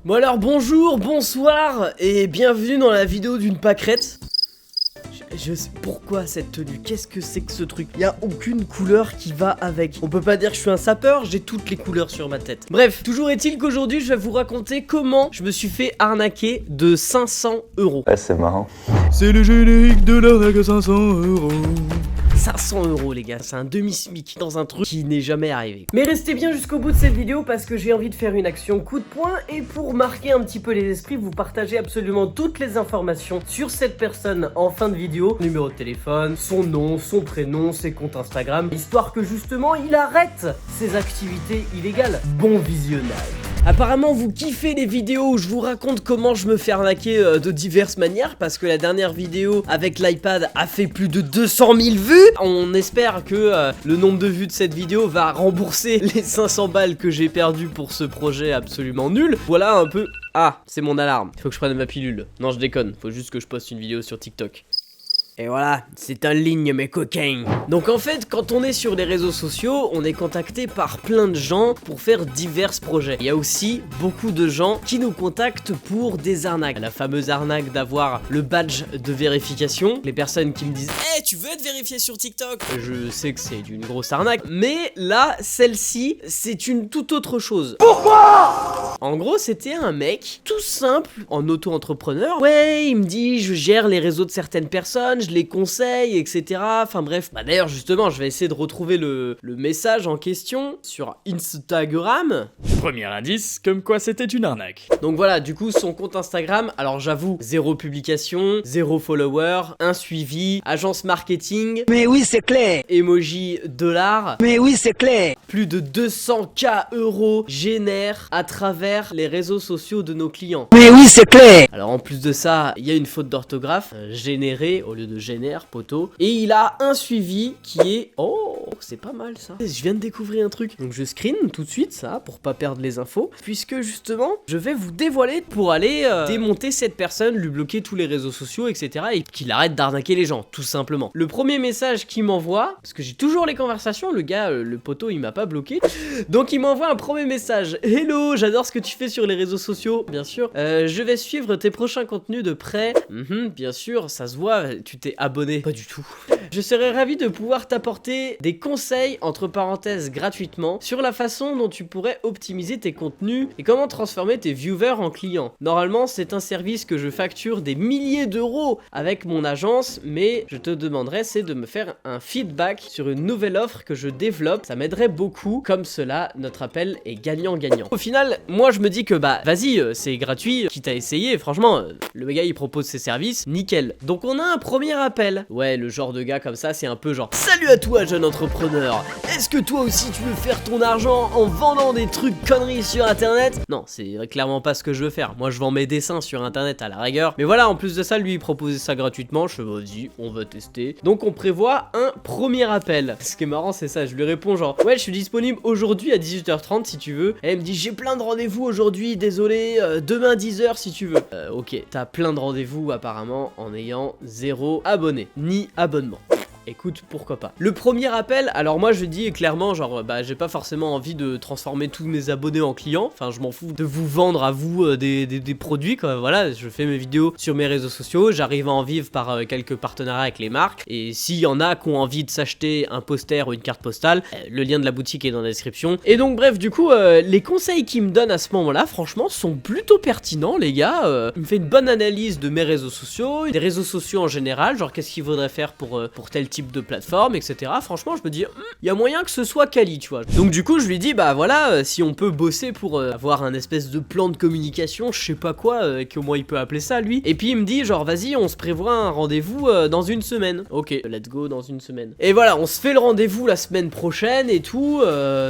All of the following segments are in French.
Bon alors bonjour, bonsoir et bienvenue dans la vidéo d'une pâquerette. Je sais pourquoi cette tenue, qu'est-ce que c'est que ce truc? Il y a aucune couleur qui va avec. On peut pas dire que je suis un sapeur, j'ai toutes les couleurs sur ma tête. Bref, toujours est-il qu'aujourd'hui je vais vous raconter comment je me suis fait arnaquer de 500 €. Ouais, c'est marrant. C'est le générique de l'arnaque à 500 €. 500 € les gars, c'est un demi-smic dans un truc qui n'est jamais arrivé. Mais restez bien jusqu'au bout de cette vidéo parce que j'ai envie de faire une action coup de poing et pour marquer un petit peu les esprits, vous partagez absolument toutes les informations sur cette personne en fin de vidéo. Numéro de téléphone, son nom, son prénom, ses comptes Instagram, histoire que justement il arrête ses activités illégales. Bon visionnage. Apparemment vous kiffez les vidéos où je vous raconte comment je me fais arnaquer de diverses manières parce que la dernière vidéo avec l'iPad a fait plus de 200 000 vues. On espère que le nombre de vues de cette vidéo va rembourser les 500 balles que j'ai perdues pour ce projet absolument nul. Voilà un peu... Ah, c'est mon alarme. Il faut que je prenne ma pilule. Non, je déconne. Faut juste que je poste une vidéo sur TikTok. Et voilà, c'est en ligne mes coquins. Donc en fait, quand on est sur les réseaux sociaux, on est contacté par plein de gens pour faire divers projets. Il y a aussi beaucoup de gens qui nous contactent pour des arnaques. La fameuse arnaque d'avoir le badge de vérification. Les personnes qui me disent « Hey, tu veux être vérifié sur TikTok ?» Je sais que c'est une grosse arnaque, mais là, celle-ci, c'est une toute autre chose. Pourquoi ? En gros, c'était un mec, tout simple, en auto-entrepreneur. Ouais, il me dit « Je gère les réseaux de certaines personnes, je les conseille, etc. » Enfin bref. Bah d'ailleurs justement je vais essayer de retrouver le message en question sur Instagram. Premier indice, comme quoi c'était une arnaque. Donc voilà, du coup son compte Instagram, alors j'avoue, 0 publication, 0 follower, 1 suivi, agence marketing. Mais oui c'est clair. Emoji $. Mais oui c'est clair. Plus de 200K € génèrent à travers les réseaux sociaux de nos clients. Mais oui c'est clair. Alors en plus de ça, il y a une faute d'orthographe, générer au lieu de génère, poteau. Et il a un suivi qui est... Oh, c'est pas mal ça. Je viens de découvrir un truc. Donc je screen tout de suite ça, pour pas perdre les infos. Puisque justement, je vais vous dévoiler pour aller démonter cette personne, lui bloquer tous les réseaux sociaux, etc. Et qu'il arrête d'arnaquer les gens, tout simplement. Le premier message qu'il m'envoie, parce que j'ai toujours les conversations, le gars, le poteau, il m'a pas bloqué. Donc il m'envoie un premier message. Hello, j'adore ce que tu fais sur les réseaux sociaux, bien sûr. Je vais suivre tes prochains contenus de près. Bien sûr, ça se voit, tu t'es abonné. Pas du tout. Je serais ravi de pouvoir t'apporter des conseils, entre parenthèses gratuitement, sur la façon dont tu pourrais optimiser tes contenus et comment transformer tes viewers en clients. Normalement, c'est un service que je facture des milliers d'euros avec mon agence, mais je te demanderais c'est de me faire un feedback sur une nouvelle offre que je développe. Ça m'aiderait beaucoup. Comme cela, notre appel est gagnant-gagnant. Au final, moi je me dis que bah vas-y, c'est gratuit, quitte à essayer. Franchement, le gars il propose ses services, nickel. Donc on a un premier appel. Ouais, le genre de gars comme ça, c'est un peu genre salut à toi jeune entrepreneur. Est-ce que toi aussi tu veux faire ton argent en vendant des trucs conneries sur internet? Non, c'est clairement pas ce que je veux faire. Moi je vends mes dessins sur internet à la rigueur. Mais voilà, en plus de ça, lui il proposait ça gratuitement. Je fais vas-y, on va tester. Donc on prévoit un premier appel. Ce qui est marrant c'est ça, je lui réponds genre ouais, je suis disponible aujourd'hui à 18h30 si tu veux. Et elle me dit j'ai plein de rendez-vous aujourd'hui, désolé, demain 10h si tu veux. Ok, t'as plein de rendez-vous apparemment en ayant 0 abonnés ni abonnement. Écoute, pourquoi pas. Le premier appel, alors moi je dis clairement genre bah j'ai pas forcément envie de transformer tous mes abonnés en clients. Enfin je m'en fous de vous vendre à vous des produits quoi. Voilà, je fais mes vidéos sur mes réseaux sociaux, j'arrive à en vivre par quelques partenariats avec les marques. Et s'il y en a qui ont envie de s'acheter un poster ou une carte postale, le lien de la boutique est dans la description. Et donc bref, du coup les conseils qu'il me donne à ce moment là franchement sont plutôt pertinents les gars. Il me fait une bonne analyse de mes réseaux sociaux, des réseaux sociaux en général, genre qu'est-ce qu'il faudrait faire pour tel type de plateforme, etc. Franchement je me dis il y a moyen que ce soit quali, tu vois. Donc du coup je lui dis bah voilà, si on peut bosser pour avoir un espèce de plan de communication, je sais pas quoi, comment il peut appeler ça lui. Et puis il me dit genre vas-y on se prévoit un rendez-vous dans une semaine. Ok, let's go dans une semaine. Et voilà, on se fait le rendez-vous la semaine prochaine et tout,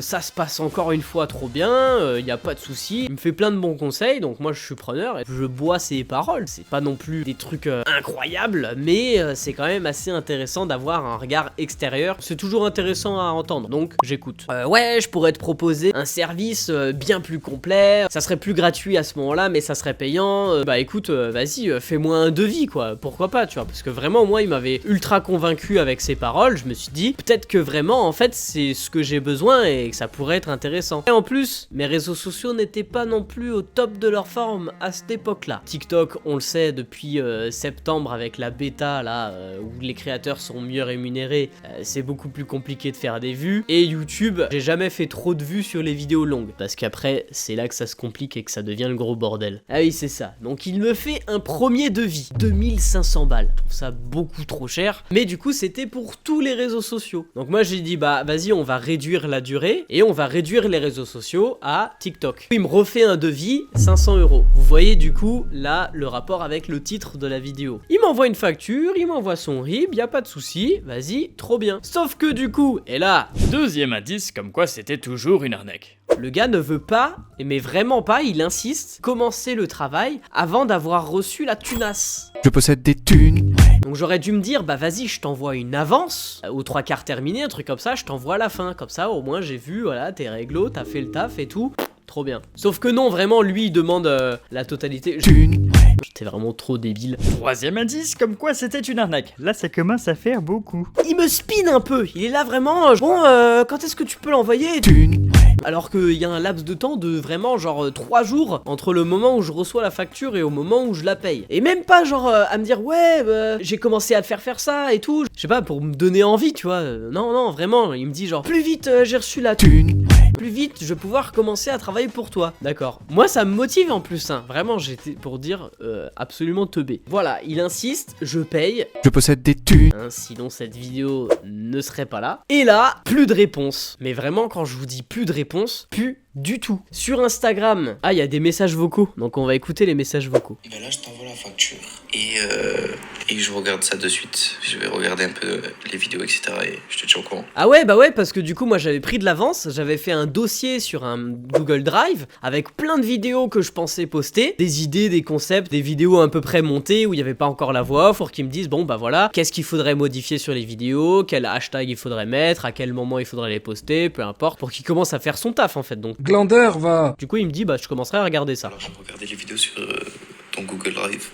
ça se passe encore une fois trop bien, y a pas de souci. Il me fait plein de bons conseils, donc moi je suis preneur et je bois ses paroles. C'est pas non plus des trucs incroyables, mais c'est quand même assez intéressant d'avoir avoir un regard extérieur. C'est toujours intéressant à entendre, donc j'écoute. Ouais, je pourrais te proposer un service bien plus complet. Ça serait plus gratuit à ce moment-là, mais ça serait payant. Bah écoute, vas-y, fais-moi un devis, quoi. Pourquoi pas, tu vois. Parce que vraiment, moi, il m'avait ultra convaincu avec ses paroles. Je me suis dit, peut-être que vraiment, en fait, c'est ce que j'ai besoin et que ça pourrait être intéressant. Et en plus, mes réseaux sociaux n'étaient pas non plus au top de leur forme à cette époque-là. TikTok, on le sait, depuis septembre avec la bêta, là, où les créateurs sont mieux rémunérés, c'est beaucoup plus compliqué de faire des vues. Et YouTube, j'ai jamais fait trop de vues sur les vidéos longues. Parce qu'après, c'est là que ça se complique et que ça devient le gros bordel. Ah oui, c'est ça. Donc il me fait un premier devis. 2500 balles. Je trouve ça beaucoup trop cher. Mais du coup, c'était pour tous les réseaux sociaux. Donc moi, j'ai dit, bah vas-y, on va réduire la durée et on va réduire les réseaux sociaux à TikTok. Il me refait un devis, 500 €. Vous voyez du coup, là, le rapport avec le titre de la vidéo. Il m'envoie une facture, il m'envoie son RIB, y a pas de souci, vas-y, trop bien. Sauf que du coup, et là, Deuxième indice comme quoi c'était toujours une arnaque. le gars ne veut pas, mais vraiment pas, il insiste, commencer le travail avant d'avoir reçu la tunasse. Je possède des thunes. Donc j'aurais dû me dire, bah vas-y, je t'envoie une avance, aux 3/4 terminé, un truc comme ça, je t'envoie à la fin. Comme ça, au moins, j'ai vu, voilà, tes réglos, t'as fait le taf et tout. Trop bien. Sauf que non, vraiment, lui, il demande la totalité. Thunes. J'étais vraiment trop débile. Troisième indice comme quoi c'était une arnaque. Là ça commence à faire beaucoup. Il me spin un peu. Il est là vraiment, bon, quand est-ce que tu peux l'envoyer? Thunes. Alors qu'il y a un laps de temps de vraiment genre 3 jours entre le moment où je reçois la facture et au moment où je la paye. Et même pas genre à me dire ouais j'ai commencé à te faire ça et tout. Je sais pas, pour me donner envie, tu vois. Non, vraiment, il me dit genre plus vite j'ai reçu la Thunes. plus vite je vais pouvoir commencer à travailler pour toi. D'accord. Moi ça me motive en plus, hein. Vraiment j'étais pour dire absolument teubé. Voilà, il insiste, je paye. Je possède des thunes. Hein, sinon cette vidéo ne serait pas là. Et là, plus de réponse. Mais vraiment, quand je vous dis plus de réponse, plus du tout. Sur Instagram, ah, il y a des messages vocaux. Donc on va écouter les messages vocaux. Et ben là, je t'envoie la facture. Et je regarde ça de suite. Je vais regarder un peu les vidéos, etc. Et je te tiens au courant. Ah ouais, bah ouais, parce que du coup, moi j'avais pris de l'avance. J'avais fait un dossier sur un Google Drive avec plein de vidéos que je pensais poster. Des idées, des concepts, des vidéos à peu près montées où il n'y avait pas encore la voix off pour qu'ils me disent, bon bah voilà, qu'est-ce qu'il faudrait modifier sur les vidéos, quel hashtag il faudrait mettre, à quel moment il faudrait les poster, peu importe, pour qu'il commence à faire son taf en fait. Donc Glandeur, va. du coup, il me dit, bah je commencerai à regarder ça. Alors, je regardais les vidéos sur ton Google Drive.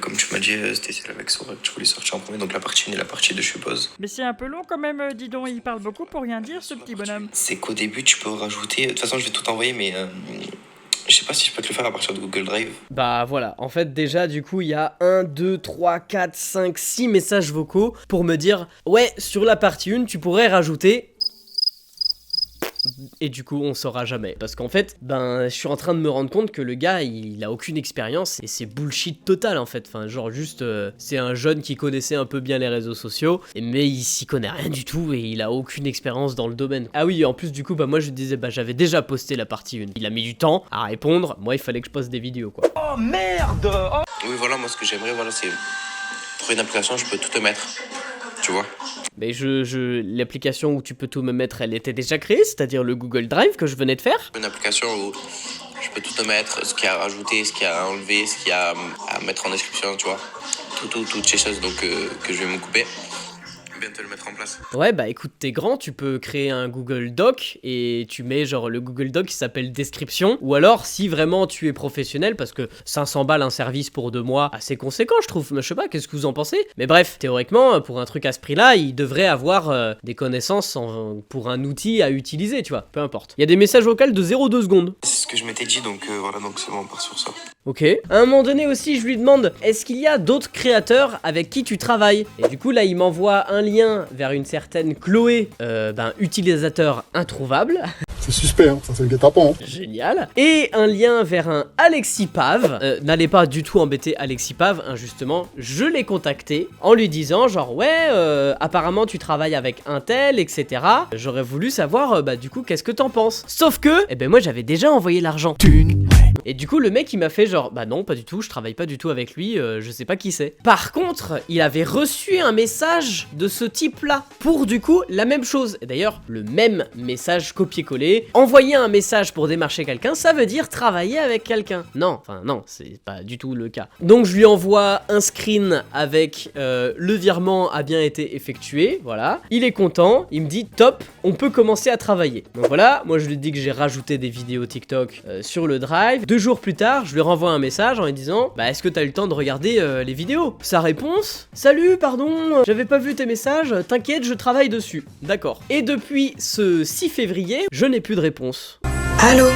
Comme tu m'as dit, c'était celle avec Sora que tu voulais sortir en premier. Donc la partie 1 et la partie 2, je suppose. Mais c'est un peu long quand même, dis donc, il parle beaucoup pour rien dire ce petit bonhomme. C'est qu'au début, tu peux rajouter. De toute façon, je vais tout envoyer, mais je sais pas si je peux te le faire à partir de Google Drive. Bah voilà, en fait déjà du coup il y a 1, 2, 3, 4, 5, 6 messages vocaux pour me dire ouais sur la partie 1 tu pourrais rajouter... Et du coup on saura jamais. Parce qu'en fait, ben je suis en train de me rendre compte que le gars il a aucune expérience et c'est bullshit total en fait. Enfin genre juste c'est un jeune qui connaissait un peu bien les réseaux sociaux mais il s'y connaît rien du tout et il a aucune expérience dans le domaine. Ah oui, en plus du coup bah moi je disais bah j'avais déjà posté la partie 1. Il a mis du temps à répondre, moi il fallait que je poste des vidéos quoi. Oui, voilà, moi ce que j'aimerais, voilà, c'est. Pour une application, je peux tout te mettre. Tu vois? Mais l'application où tu peux tout me mettre, elle était déjà créée, c'est-à-dire le Google Drive que je venais de faire. Une application où je peux tout te mettre, ce qu'il y a à rajouter, ce qu'il y a à enlever, ce qu'il y a à mettre en description, tu vois. Toutes ces choses donc, que je vais me couper. Bien te le mettre en place. Ouais bah écoute, t'es grand, tu peux créer un Google Doc et tu mets genre le Google Doc qui s'appelle description. Ou alors si vraiment tu es professionnel, parce que 500 balles un service pour 2 mois, assez conséquent je trouve. Mais je sais pas, qu'est-ce que vous en pensez? Mais bref, théoriquement pour un truc à ce prix là, il devrait avoir des connaissances pour un outil à utiliser, tu vois, peu importe. Il y a des messages vocaux de 0,2 secondes. C'est ce que je m'étais dit, donc voilà, donc c'est bon, on part sur ça. Ok. À un moment donné aussi, je lui demande, est-ce qu'il y a d'autres créateurs avec qui tu travailles? Et du coup, là, il m'envoie un lien vers une certaine Chloé, utilisateur introuvable. C'est suspect, hein. Ça c'est le guet-apens. Génial. Et un lien vers un Alexis Pave. N'allez pas du tout embêter Alexis Pave, injustement. Je l'ai contacté en lui disant genre ouais, apparemment tu travailles avec un tel, etc. J'aurais voulu savoir, du coup, qu'est-ce que t'en penses? Sauf que, moi j'avais déjà envoyé l'argent. Thunes. Et du coup le mec il m'a fait genre bah non pas du tout, je travaille pas du tout avec lui, je sais pas qui c'est. Par contre il avait reçu un message de ce type là pour du coup la même chose. Et d'ailleurs le même message copier-coller. Envoyer un message pour démarcher quelqu'un, ça veut dire travailler avec quelqu'un. Non, enfin non, c'est pas du tout le cas. Donc je lui envoie un screen avec le virement a bien été effectué, voilà. Il est content, il me dit top, on peut commencer à travailler. Donc voilà, moi je lui dis que j'ai rajouté des vidéos TikTok sur le drive. 2 jours plus tard, je lui renvoie un message en lui disant bah est-ce que t'as eu le temps de regarder les vidéos? Sa réponse: salut, pardon, j'avais pas vu tes messages, t'inquiète, je travaille dessus. D'accord. Et depuis ce 6 février, je n'ai plus de réponse. Allô?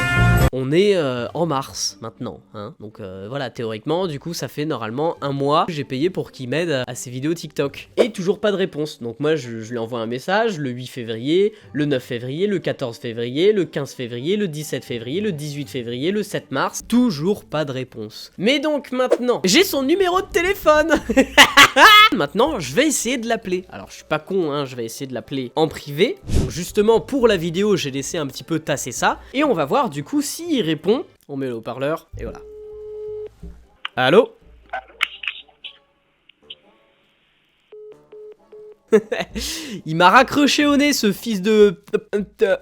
On est en mars maintenant, hein. Donc voilà, théoriquement, du coup, ça fait normalement 1 mois que j'ai payé pour qu'il m'aide à ses vidéos TikTok. Et toujours pas de réponse. Donc moi, je lui envoie un message le 8 février, le 9 février, le 14 février, le 15 février, le 17 février, le 18 février, le 7 mars. Toujours pas de réponse. Mais donc maintenant, j'ai son numéro de téléphone. Maintenant, je vais essayer de l'appeler. Alors, je suis pas con, hein, je vais essayer de l'appeler en privé. Donc justement, pour la vidéo, j'ai laissé un petit peu tasser ça. Et on va voir du coup s'il répond. On met le haut-parleur, et voilà. Allô? Il m'a raccroché au nez, ce fils de...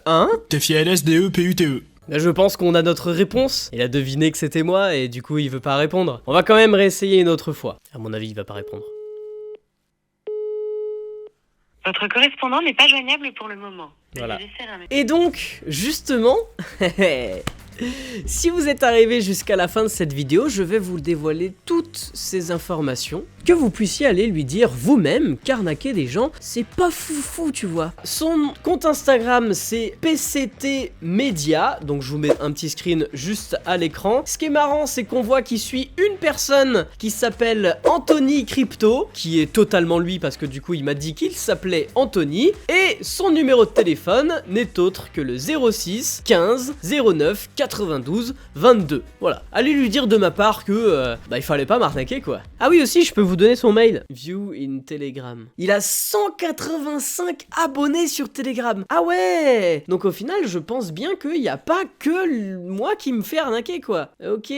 Hein? TFILSDEPUTE. Là, je pense qu'on a notre réponse. Il a deviné que c'était moi, et du coup, il veut pas répondre. On va quand même réessayer une autre fois. À mon avis, il va pas répondre. Votre correspondant n'est pas joignable pour le moment. Voilà. Et donc, justement, si vous êtes arrivé jusqu'à la fin de cette vidéo, je vais vous dévoiler toutes ces informations, que vous puissiez aller lui dire vous-même qu'arnaquer des gens, c'est pas foufou, tu vois. Son compte Instagram, c'est PCT Media, donc je vous mets un petit screen juste à l'écran. Ce qui est marrant, c'est qu'on voit qu'il suit une personne qui s'appelle Anthony Crypto, qui est totalement lui parce que du coup, il m'a dit qu'il s'appelait Anthony, et son numéro de téléphone n'est autre que le 06 15 09 92 22. Voilà, allez lui dire de ma part que il fallait pas m'arnaquer quoi. Ah oui aussi, je peux vous donner son mail. View in Telegram. Il a 185 abonnés sur Telegram. Ah ouais. Donc au final, je pense bien qu'il n'y a pas que moi qui me fait arnaquer quoi. Ok.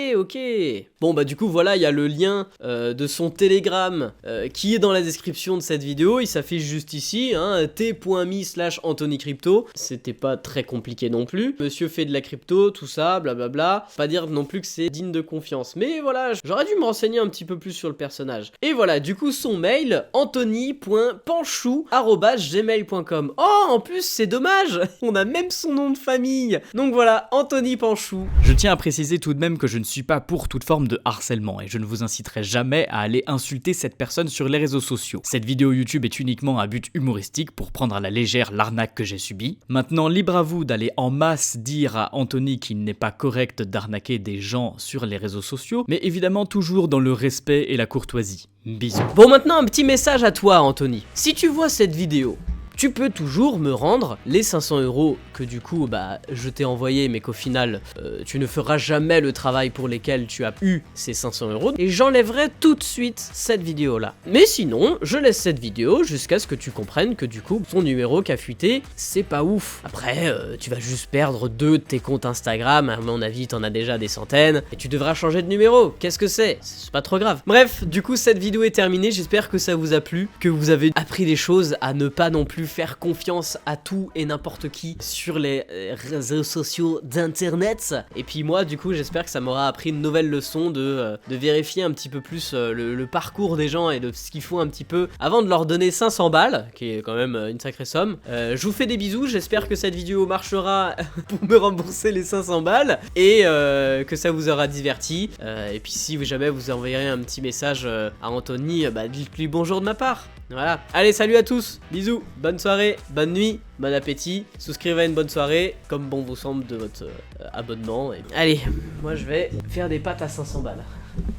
Bon bah du coup voilà, il y a le lien de son Telegram qui est dans la description de cette vidéo. Il s'affiche juste ici, hein, t.me/Anthony Crypto. C'était pas très compliqué non plus. Monsieur fait de la crypto, tout ça, blablabla. Pas dire non plus que c'est digne de confiance. Mais voilà, j'aurais dû me renseigner un petit peu plus sur le personnage. Et voilà, du coup son mail, anthony.panchou@gmail.com. Oh, en plus c'est dommage, on a même son nom de famille. Donc voilà, Anthony Panchou. Je tiens à préciser tout de même que je ne suis pas pour toute forme de harcèlement et je ne vous inciterai jamais à aller insulter cette personne sur les réseaux sociaux. Cette vidéo YouTube est uniquement à but humoristique pour prendre à la légère l'arnaque que j'ai subie. Maintenant, libre à vous d'aller en masse dire à Anthony qu'il n'est pas correct d'arnaquer des gens sur les réseaux sociaux, mais évidemment toujours dans le respect et la courtoisie. Bisous. Bon, maintenant un petit message à toi Anthony. Si tu vois cette vidéo, tu peux toujours me rendre les 500 € que du coup je t'ai envoyé mais qu'au final tu ne feras jamais le travail pour lesquels tu as eu ces 500 € et j'enlèverai tout de suite cette vidéo là. Mais sinon je laisse cette vidéo jusqu'à ce que tu comprennes que du coup ton numéro qui a fuité c'est pas ouf. Après tu vas juste perdre 2 de tes comptes Instagram, à mon avis t'en as déjà des centaines et tu devras changer de numéro. Qu'est-ce que c'est pas trop grave. Bref, du coup cette vidéo est terminée, j'espère que ça vous a plu, que vous avez appris des choses, à ne pas non plus faire confiance à tout et n'importe qui sur les réseaux sociaux d'internet. Et puis moi du coup j'espère que ça m'aura appris une nouvelle leçon de vérifier un petit peu plus le parcours des gens et de ce qu'ils font un petit peu avant de leur donner 500 balles, qui est quand même une sacrée somme. Je vous fais des bisous, j'espère que cette vidéo marchera pour me rembourser les 500 balles et que ça vous aura diverti. Et puis si jamais vous envoyerez un petit message à Anthony, dites-lui bonjour de ma part. Voilà, allez salut à tous, bisous, bonne soirée, bonne nuit, bon appétit, souscrivez à une bonne soirée, comme bon vous semble de votre abonnement. Et... Allez, moi je vais faire des pâtes à 500 balles.